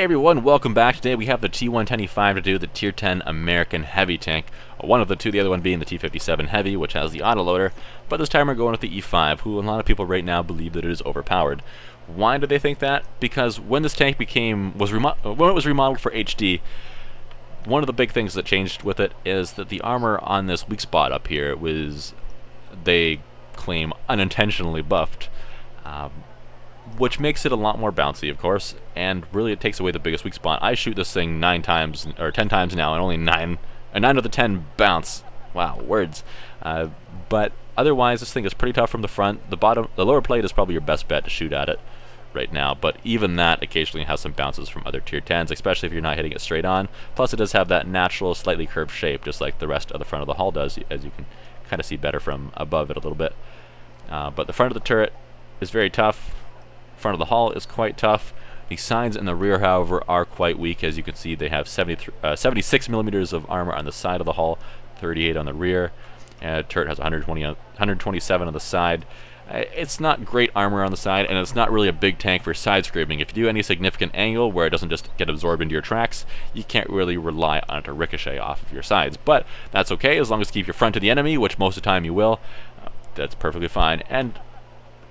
everyone, welcome back. Today we have the T110E5 to do, the Tier 10 American Heavy Tank. One of the two, the other one being the T57 Heavy, which has the autoloader. But this time we're going with the E5, who a lot of people right now believe that it is overpowered. Why do they think that? Because when this tank when it was remodeled for HD, one of the big things that changed with it is that the armor on this weak spot up here was, they claim, unintentionally buffed. Which makes it a lot more bouncy, of course, and really it takes away the biggest weak spot. I shoot this thing 9 times, or 10 times now, and only 9 of the 10 bounce. Wow, words. But otherwise, this thing is pretty tough from the front. The lower plate is probably your best bet to shoot at it right now, but even that occasionally has some bounces from other Tier 10s, especially if you're not hitting it straight on. Plus, it does have that natural, slightly curved shape, just like the rest of the front of the hull does, as you can kind of see better from above it a little bit. But the front of the turret is very tough. Front of the hull is quite tough. The sides and the rear, however, are quite weak. As you can see, they have 76 millimeters of armor on the side of the hull, 38 on the rear, and the turret has 127 on the side. It's not great armor on the side, and it's not really a big tank for side scraping. If you do any significant angle where it doesn't just get absorbed into your tracks, you can't really rely on it to ricochet off of your sides. But that's okay, as long as you keep your front to the enemy, which most of the time you will. That's perfectly fine. And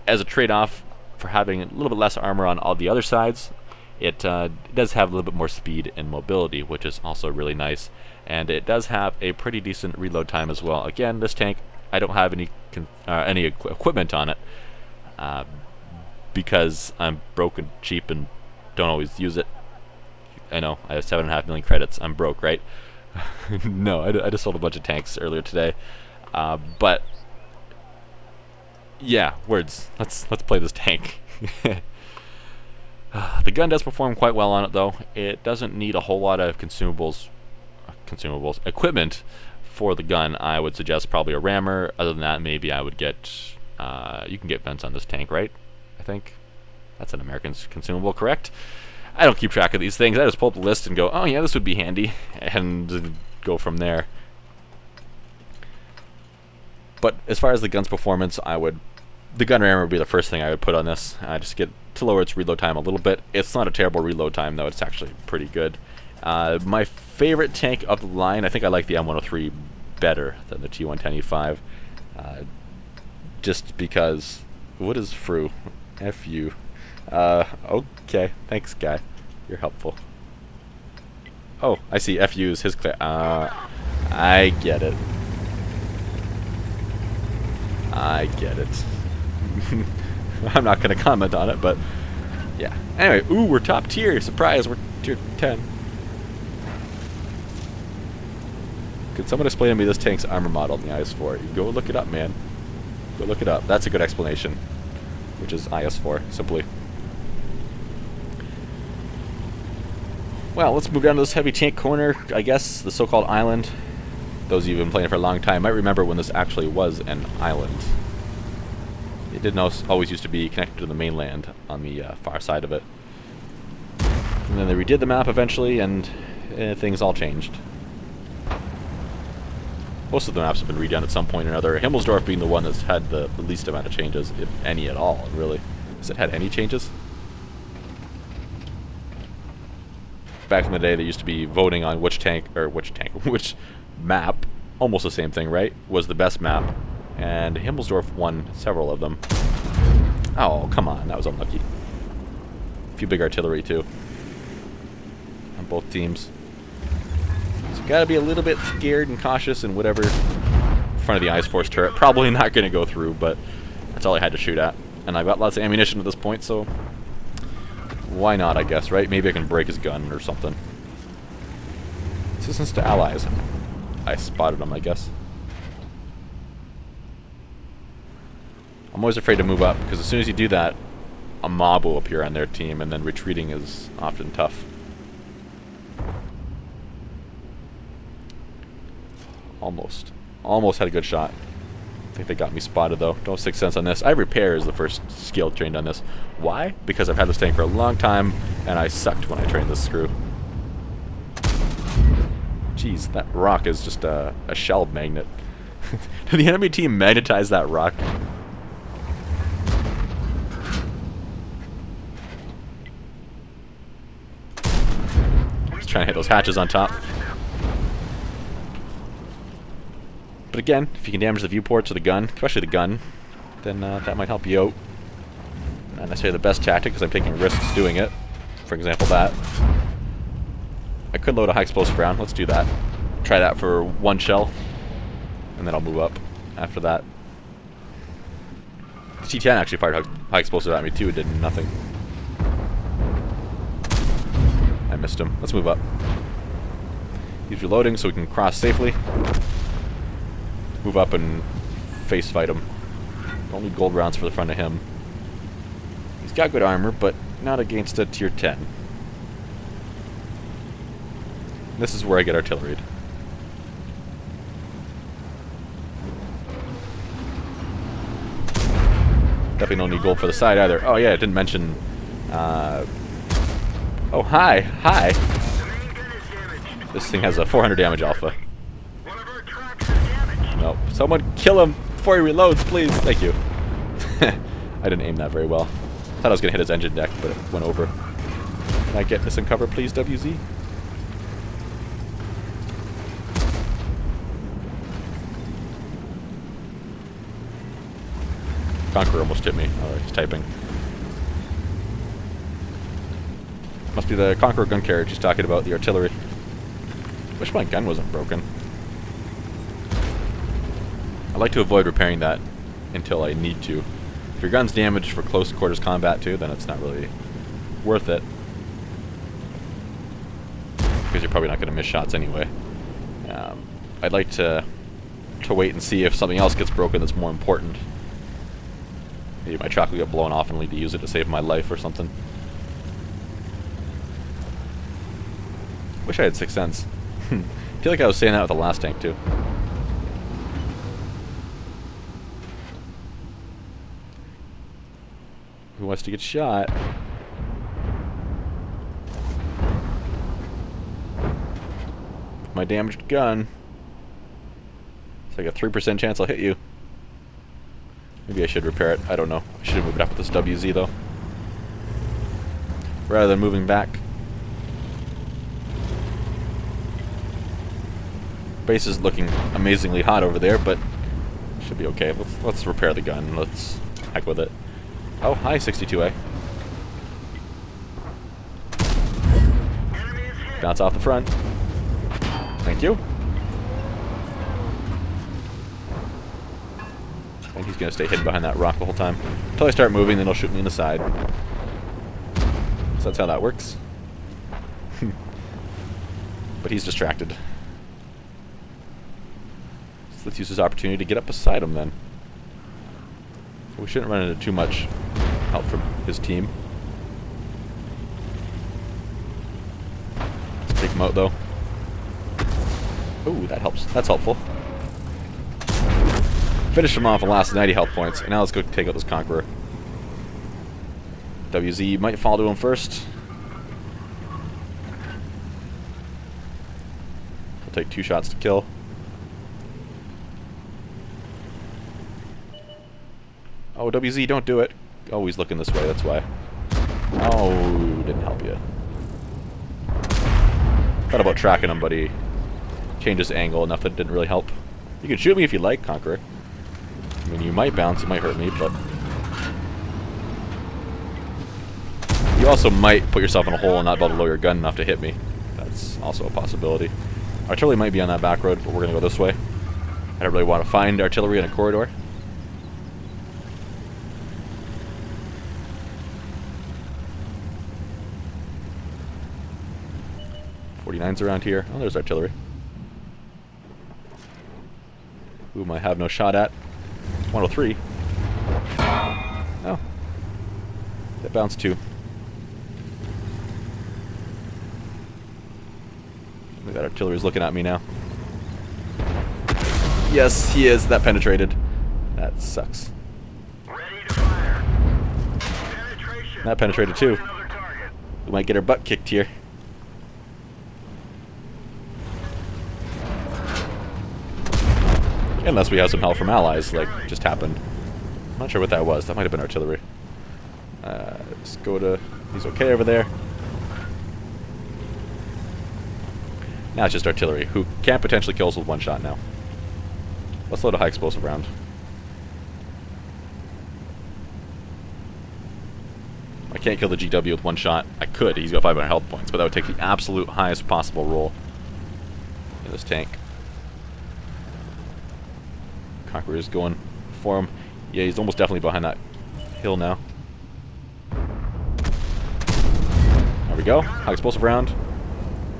as a trade-off for having a little bit less armor on all the other sides, it does have a little bit more speed and mobility, which is also really nice. And it does have a pretty decent reload time as well. Again, this tank, I don't have any equipment on it because I'm broke and cheap and don't always use it. I know, I have 7.5 million credits. I'm broke, right? No, I just sold a bunch of tanks earlier today. But yeah, words. Let's play this tank. The gun does perform quite well on it, though. It doesn't need a whole lot of equipment for the gun. I would suggest probably a rammer. Other than that, maybe I would get, you can get vents on this tank, right? I think that's an American consumable, correct? I don't keep track of these things. I just pull up the list and go, oh yeah, this would be handy, and go from there. But as far as the gun's performance, the gun rammer would be the first thing I would put on this. Just get to lower its reload time a little bit. It's not a terrible reload time, though. It's actually pretty good. My favorite tank of the line, I think I like the M103 better than the T110E5. Just because, what is fru? F-U. Okay, thanks, guy. You're helpful. Oh, I see. F-U is his clear. I get it. I get it. I'm not going to comment on it, but yeah. Anyway, ooh, we're top tier. Surprise, we're tier 10. Could someone explain to me this tank's armor model in the IS-4? You go look it up, man. Go look it up. That's a good explanation, which is IS-4, simply. Well, let's move down to this heavy tank corner. I guess the so-called island. Those of you who've been playing for a long time might remember when this actually was an island. It didn't always used to be connected to the mainland on the far side of it. And then they redid the map eventually, and things all changed. Most of the maps have been redone at some point or another. Himmelsdorf being the one that's had the least amount of changes, if any at all, really. Has it had any changes? Back in the day, they used to be voting on which map, almost the same thing, right, was the best map. And Himmelsdorf won several of them. Oh, come on, that was unlucky. A few big artillery, too, on both teams. So you gotta be a little bit scared and cautious in whatever front of the Ice Force turret. Probably not gonna go through, but that's all I had to shoot at. And I've got lots of ammunition at this point, so why not, I guess, right? Maybe I can break his gun or something. Assistance to allies. I spotted him, I guess. I'm always afraid to move up, because as soon as you do that, a mob will appear on their team, and then retreating is often tough. Almost had a good shot. I think they got me spotted, though. Don't 6th sense on this. I have repair as the first skill trained on this. Why? Because I've had this tank for a long time, and I sucked when I trained this screw. Jeez, that rock is just a shell magnet. Did the enemy team magnetize that rock? trying to hit those hatches on top. But again, if you can damage the viewports or the gun, especially the gun, then that might help you out. Not necessarily the best tactic, because I'm taking risks doing it. For example, that. I could load a high explosive round. Let's do that. Try that for one shell, and then I'll move up after that. The T10 actually fired high explosive at me too. It did nothing. I missed him. Let's move up. He's reloading so we can cross safely. Move up and face fight him. Don't need gold rounds for the front of him. He's got good armor, but not against a tier 10. This is where I get artilleried. Definitely don't need gold for the side either. Oh yeah, I didn't mention... Oh, hi! Hi! This thing has a 400 damage alpha. Nope. Someone kill him before he reloads, please! Thank you. I didn't aim that very well. Thought I was gonna hit his engine deck, but it went over. Can I get this in cover, please, WZ? Conqueror almost hit me. Oh, he's typing. Must be the Conqueror gun carriage he's talking about, the artillery. Wish my gun wasn't broken. I like to avoid repairing that until I need to. If your gun's damaged for close quarters combat too, then it's not really worth it. Because you're probably not going to miss shots anyway. I'd like to wait and see if something else gets broken that's more important. Maybe my truck will get blown off and need to use it to save my life or something. Wish I had 6th sense. I feel like I was saying that with the last tank too. Who wants to get shot? My damaged gun. It's like a 3% chance I'll hit you. Maybe I should repair it. I don't know. I should have moved up with this WZ though. Rather than moving back. Base is looking amazingly hot over there, but should be okay. Let's repair the gun. Let's heck with it. Oh, hi 62A. Bounce off the front. Thank you. And he's gonna stay hidden behind that rock the whole time. Until I start moving, then he'll shoot me in the side. So that's how that works. But he's distracted. So let's use this opportunity to get up beside him then. We shouldn't run into too much help from his team. Let's take him out though. Ooh, that helps. That's helpful. Finish him off and last 90 health points. And now let's go take out this Conqueror. WZ might fall to him first. We'll take 2 shots to kill. Oh, WZ, don't do it. Oh, he's looking this way, that's why. Oh, didn't help you. Thought about tracking him, but he changed his angle enough that it didn't really help. You can shoot me if you like, Conqueror. I mean, you might bounce, it might hurt me, but... You also might put yourself in a hole and not be able to lower your gun enough to hit me. That's also a possibility. Artillery might be on that back road, but we're going to go this way. I don't really want to find artillery in a corridor. 49's around here. Oh, there's artillery. Whom I have no shot at. 103. Oh. That bounced too. That artillery's looking at me now. Yes, he is. That penetrated. That sucks. That penetrated too. We might get our butt kicked here. Unless we have some help from allies, like just happened. I'm not sure what that was. That might have been artillery. Let's go to... He's okay over there. Now it's just artillery, who can potentially kill us with one shot now. Let's load a high explosive round. I can't kill the GW with one shot. I could, he's got 500 health points, but that would take the absolute highest possible roll in this tank. Conqueror is going for him. Yeah, he's almost definitely behind that hill now. There we go. High explosive round.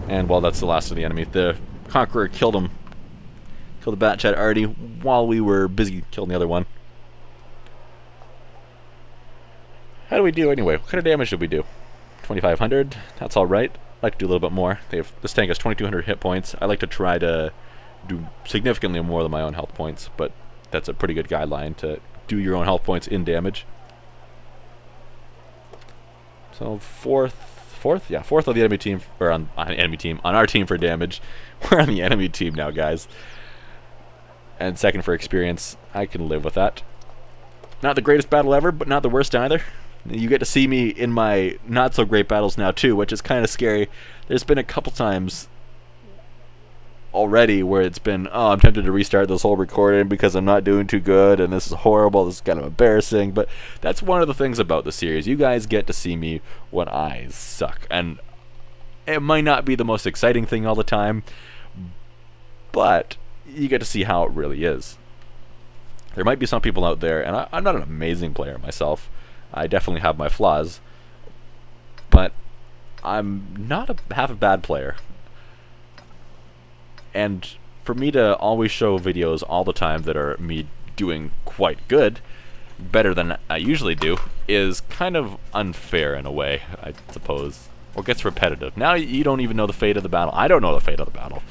And, well, that's the last of the enemy. The Conqueror killed him. Killed the Bat Chat already while we were busy killing the other one. How do we do anyway? What kind of damage did we do? 2,500. That's alright. I'd like to do a little bit more. This tank has 2,200 hit points. I like to try to do significantly more than my own health points, but that's a pretty good guideline to do your own health points in damage. So fourth of the enemy team, or on our team for damage. We're on the enemy team now, guys. And second for experience. I can live with that. Not the greatest battle ever, but not the worst either. You get to see me in my not so great battles now too, which is kind of scary. There's been a couple times already where it's been, oh, I'm tempted to restart this whole recording because I'm not doing too good and this is horrible, this is kind of embarrassing, but that's one of the things about the series. You guys get to see me when I suck, and it might not be the most exciting thing all the time, but you get to see how it really is. There might be some people out there, and I'm not an amazing player myself. I definitely have my flaws, but I'm not half a bad player. And for me to always show videos all the time that are me doing quite good, better than I usually do, is kind of unfair in a way, I suppose. Or gets repetitive. Now you don't even know the fate of the battle. I don't know the fate of the battle.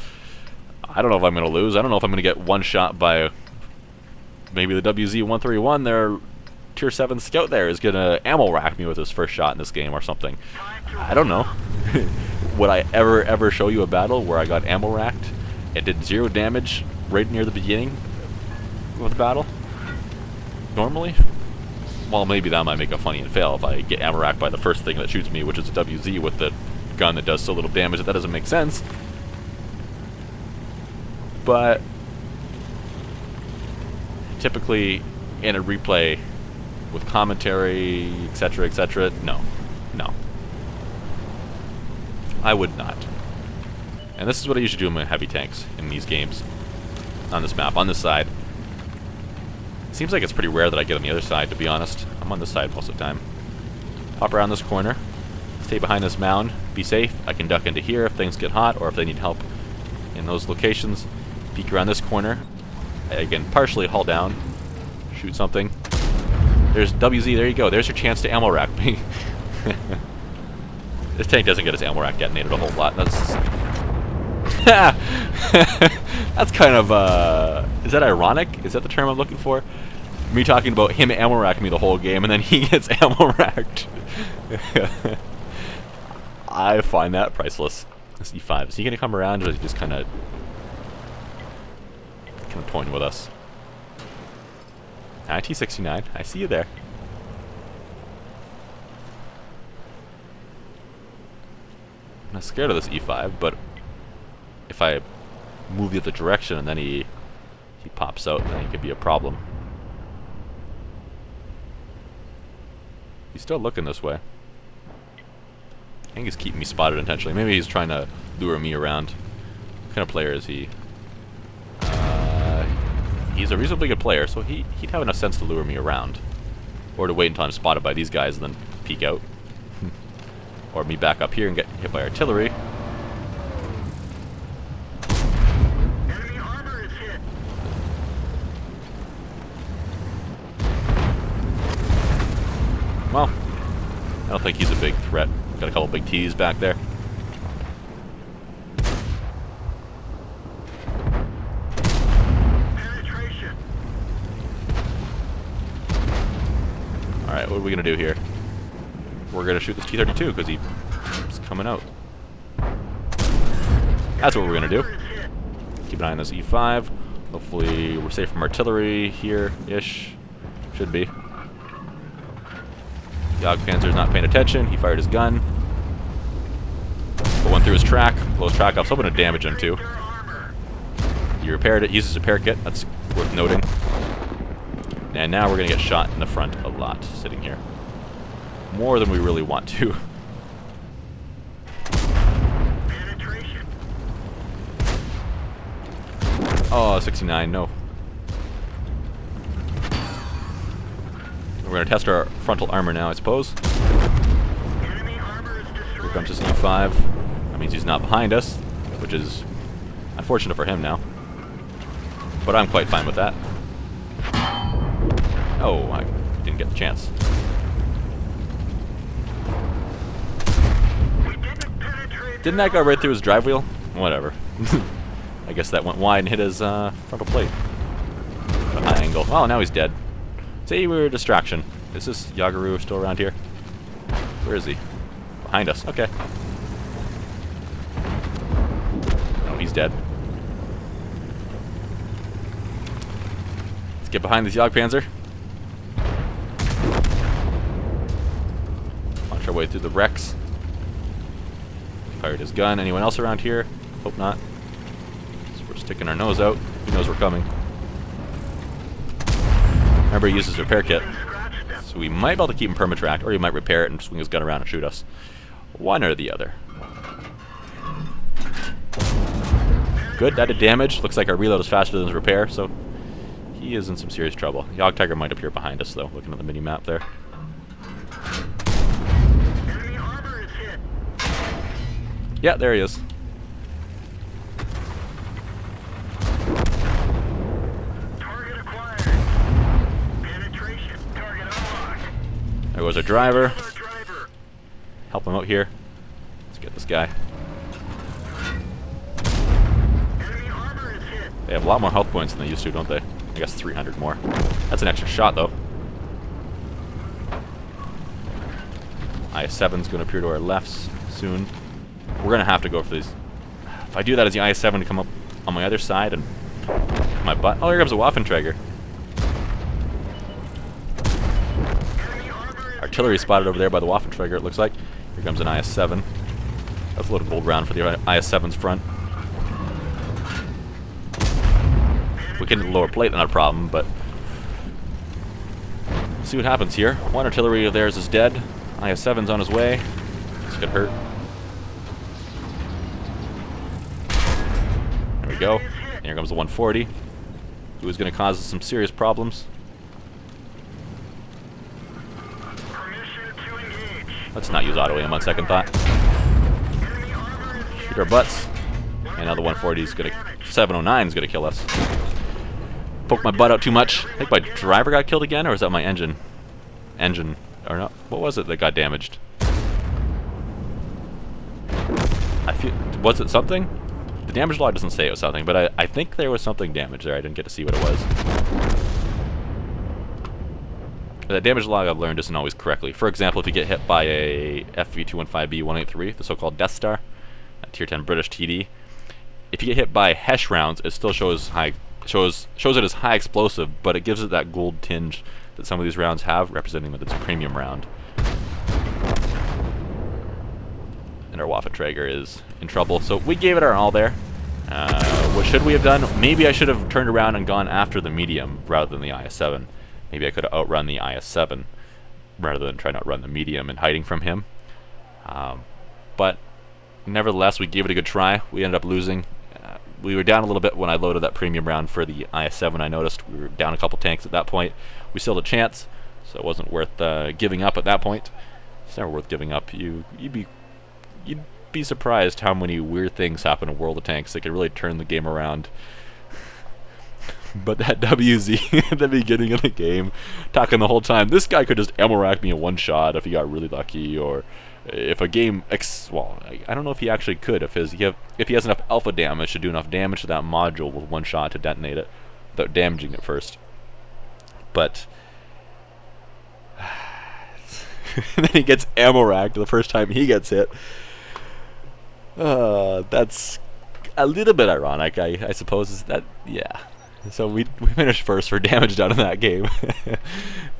I don't know if I'm going to lose. I don't know if I'm going to get one shot by maybe the WZ-131, their tier 7 scout there, is going to ammo rack me with his first shot in this game or something. I don't know. Would I ever show you a battle where I got ammo racked? It did 0 damage right near the beginning of the battle? Normally? Well, maybe that might make a funny and fail if I get ammo racked by the first thing that shoots me, which is a WZ with the gun that does so little damage that doesn't make sense. But typically in a replay with commentary, etc., no. I would not. And this is what I usually do in my heavy tanks in these games. On this map, on this side. It seems like it's pretty rare that I get on the other side, to be honest. I'm on this side most of the time. Pop around this corner. Stay behind this mound. Be safe. I can duck into here if things get hot or if they need help in those locations. Peek around this corner. Again, partially haul down. Shoot something. There's WZ, there you go. There's your chance to ammo rack me. This tank doesn't get its ammo rack detonated a whole lot. That's that's kind of, is that ironic? Is that the term I'm looking for? Me talking about him ammo racking me the whole game, and then he gets ammo racked. I find that priceless. This E5, is he going to come around, or is he just kind of toying with us? T69, I see you there. I'm not scared of this E5, but if I move the other direction and then he pops out, then he could be a problem. He's still looking this way. I think he's keeping me spotted intentionally. Maybe he's trying to lure me around. What kind of player is he? He's a reasonably good player, so he'd have enough sense to lure me around. Or to wait until I'm spotted by these guys and then peek out. Or me back up here and get hit by artillery. Enemy armor is hit. Well, I don't think he's a big threat. Got a couple big T's back there. Penetration. Alright, what are we going to do here? We're going to shoot this T-32 because he's coming out. That's what we're going to do. Keep an eye on this E5. Hopefully we're safe from artillery here-ish. Should be. The Panzer's not paying attention. He fired his gun. But run through his track, blow his track off. So I'm going to damage him too. He repaired it, uses a repair kit. That's worth noting. And now we're going to get shot in the front a lot, sitting here. More than we really want to. Oh, 69, no. We're going to test our frontal armor now, I suppose. Here comes this E5. That means he's not behind us, which is unfortunate for him now. But I'm quite fine with that. Oh, I didn't get the chance. Didn't that go right through his drive wheel? Whatever. I guess that went wide and hit his frontal plate. At a high angle. Oh, now he's dead. Say we were a distraction. Is this Yagaru still around here? Where is he? Behind us. Okay. No, he's dead. Let's get behind this Jagdpanzer. Launch our way through the wrecks. Fired his gun. Anyone else around here? Hope not. So we're sticking our nose out. He knows we're coming. Remember, he uses repair kit. So we might be able to keep him permatracked, or he might repair it and swing his gun around and shoot us. One or the other. Good, that did damage. Looks like our reload is faster than his repair, so he is in some serious trouble. Yog Tiger might appear behind us, though, looking at the mini-map there. Yeah, there he is. Target acquired. Penetration. Target unlocked. There goes our driver. Another driver. Help him out here. Let's get this guy. Enemy armor is hit. They have a lot more health points than they used to, don't they? I guess 300 more. That's an extra shot, though. IS-7's going to appear to our left soon. We're going to have to go for these. If I do that as the IS-7 to come up on my other side and my butt. Oh, here comes a Waffenträger. Artillery spotted over there by the Waffenträger, it looks like. Here comes an IS-7. That's a load of gold round for the IS-7's front. We can hit the lower plate, not a problem, but let's see what happens here. One artillery of theirs is dead. IS-7's on his way. This could hurt. There we go. And here comes the 140, who is going to cause us some serious problems. Let's not use auto aim on second thought. Shoot our butts. And now the 140 is going to... 709 is going to kill us. Poke my butt out too much. I think my driver got killed again, or is that my engine? Engine. Or not. What was it that got damaged? I feel... Was it something? The damage log doesn't say it was something, but I think there was something damaged there. I didn't get to see what it was. The damage log I've learned isn't always correctly. For example, if you get hit by a FV215B183, the so-called Death Star, a Tier 10 British TD, if you get hit by HESH rounds, it still shows it as high explosive, but it gives it that gold tinge that some of these rounds have, representing that it's a premium round. And our Waffenträger is in trouble, so we gave it our all there. What should we have done? Maybe I should have turned around and gone after the medium rather than the IS-7. Maybe I could have outrun the IS-7 rather than trying to outrun the medium and hiding from him. But nevertheless, we gave it a good try. We ended up losing. We were down a little bit when I loaded that premium round for the IS-7. I noticed we were down a couple tanks at that point. We still had a chance, so it wasn't worth giving up at that point. It's never worth giving up. You'd be surprised how many weird things happen in World of Tanks that could really turn the game around. But that WZ at the beginning of the game, talking the whole time, this guy could just ammo rack me in one shot if he got really lucky, or if a game well, I don't know if he actually could. If he has enough alpha damage to do enough damage to that module with one shot to detonate it without damaging it first. But and then he gets ammo racked the first time he gets hit. That's a little bit ironic, I suppose. Is that, yeah. So we finished first for damage done in that game.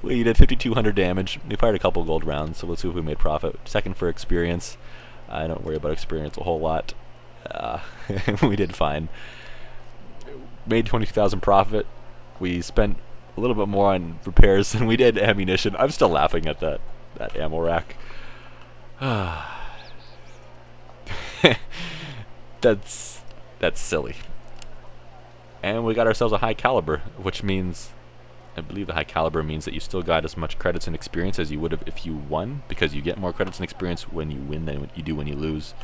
We did 5,200 damage. We fired a couple gold rounds, so let's see if we made profit. Second for experience. I don't worry about experience a whole lot. We did fine. Made 22,000 profit. We spent a little bit more on repairs than we did ammunition. I'm still laughing at that ammo rack. That's silly. And we got ourselves a high caliber, which means, I believe the high caliber means that you still got as much credits and experience as you would have if you won, because you get more credits and experience when you win than you do when you lose.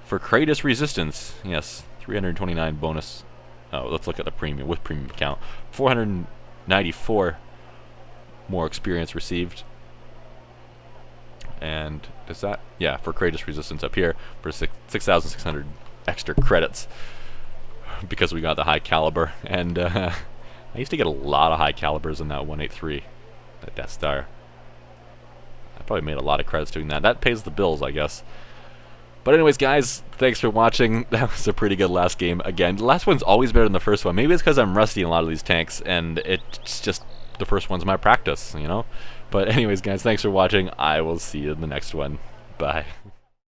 For Kratos resistance, yes, 329 bonus. Oh, let's look at the premium with premium count. 494 more experience received. And does that, yeah, for Kratos resistance up here for 6,600 extra credits because we got the high caliber. And I used to get a lot of high calibers in that 183, that Death Star. I probably made a lot of credits doing that. That pays the bills, I guess. But anyways, guys, thanks for watching. That was a pretty good last game. Again, the last one's always better than the first one. Maybe it's because I'm rusty in a lot of these tanks, and it's just the first one's my practice, you know? But anyways, guys, thanks for watching. I will see you in the next one. Bye.